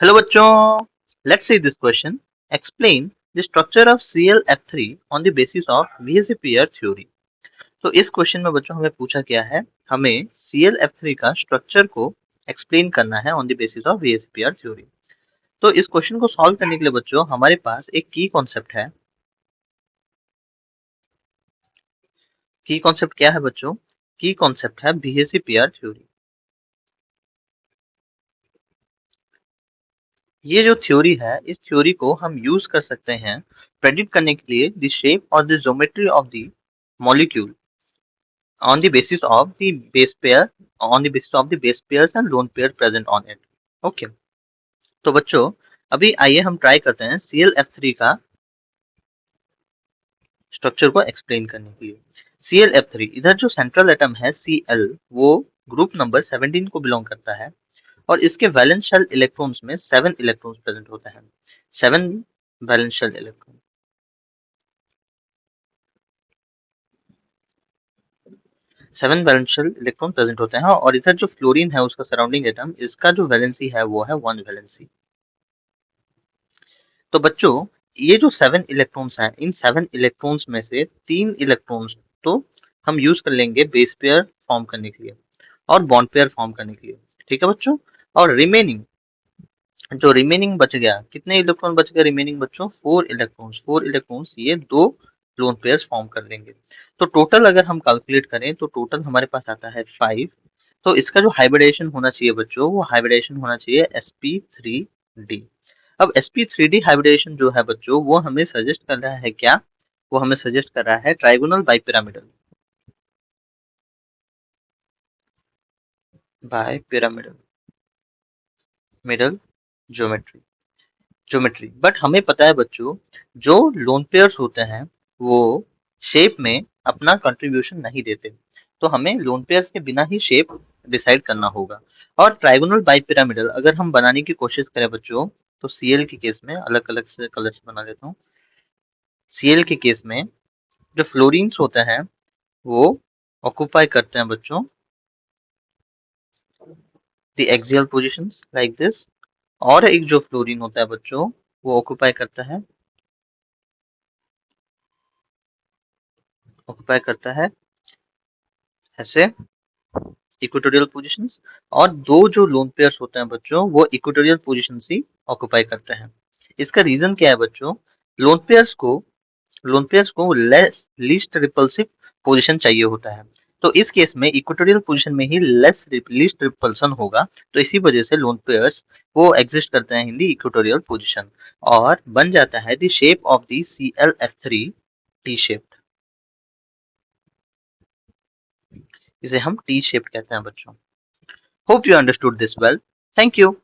Hello बच्चों, let's see this question. Explain the structure of ClF3 on the basis of VSE pair theory. तो इस question में बच्चों हमें पूछा गया है, हमें ClF3 का स्ट्रक्चर को एक्सप्लेन करना है on the basis of VSE pair theory. तो इस क्वेश्चन को सॉल्व करने के लिए बच्चों हमारे पास एक की कॉन्सेप्ट है। की कॉन्सेप्ट क्या है बच्चों? की कॉन्सेप्ट है VSE पेयर थ्योरी। ये जो थ्योरी है, इस थ्योरी को हम यूज कर सकते हैं प्रेडिक्ट करने के लिए द शेप और the geometry of the molecule on the basis of the base pair on the basis of the base pairs and lone pair present on it. Okay, तो बच्चों अभी आइए हम ट्राई करते हैं ClF3 का स्ट्रक्चर को एक्सप्लेन करने के लिए। ClF3 इधर जो सेंट्रल एटम है Cl, वो ग्रुप नंबर 17 को बिलोंग करता है और इसके वैलेंस शेल इलेक्ट्रॉन्स में 7 इलेक्ट्रॉन्स प्रेजेंट होते हैं। 7 valence shell electron, 7 valence shell electron present होते हैं और इधर जो फ्लोरीन है उसका सराउंडिंग एटम, इसका जो वैलेंसी है वो है 1 वैलेंसी। तो बच्चों ये जो 7 इलेक्ट्रॉन्स हैं, इन 7 इलेक्ट्रॉन्स में से 3 इलेक्ट्रॉन्स तो हम यूज कर लेंगे बेस पेयर फॉर्म करने के लिए और बॉन्ड पेयर फॉर्म करने के लिए। ठीक है बच्चों, और रिमेनिंग जो रिमेनिंग बच गया, कितने इलेक्ट्रॉन बच गए रिमेनिंग बच्चों? 4 इलेक्ट्रॉन्स ये दो लोन पेयर्स फॉर्म कर देंगे। तो टोटल अगर हम कैलकुलेट करें तो टोटल हमारे पास आता है 5। तो इसका जो हाइब्रिडेशन होना चाहिए बच्चों, वो हाइब्रिडेशन होना चाहिए sp3d। अब sp3d हाइब्रिडेशन जो है बच्चों, वो हमें सजेस्ट कर रहा है क्या? वो हमें सजेस्ट कर रहा है trigonal bipyramidal middle geometry geometry. But हमें पता है बच्चों, जो लोन पेयर्स होते हैं वो शेप में अपना कंट्रीब्यूशन नहीं देते। तो हमें लोन पेयर्स के बिना ही शेप डिसाइड करना होगा। और ट्राइगोनल बाइपिरामिडल अगर हम बनाने की कोशिश करें बच्चों, तो Cl के केस में अलग अलग से कलर्स बना देता हूँ। Cl के केस में जो फ्लोरीन्स होते हैं वो ऑक्यूपाई करते हैं बच्चों the axial positions like this. और एक जो फ्लोरीन होता है बच्चों, वो ऑक्यूपाई करता है ऐसे इक्वेटोरियल पोजीशंस। और दो जो लोन पेयर्स होते हैं बच्चों, वो इक्वेटोरियल पोजीशन ही ऑक्यूपाई करते हैं। इसका रीजन क्या है बच्चों? लोन पेयर्स को लोन पेयर्स को लेस लीस्ट रिपल्सिव पोजीशन चाहिए होता है। तो इस केस में इक्वेटोरियल पोजीशन में ही लेस लीस्ट रिपल्सन होगा। तो इसी वजह से लोन पेयर्स वो एग्जिस्ट करते हैं इन दी इक्वेटोरियल पोजीशन और बन जाता है the shape of the ClF3 T shape. इसे हम टी शेप कहते हैं बच्चों। Hope you understood this well. Thank you.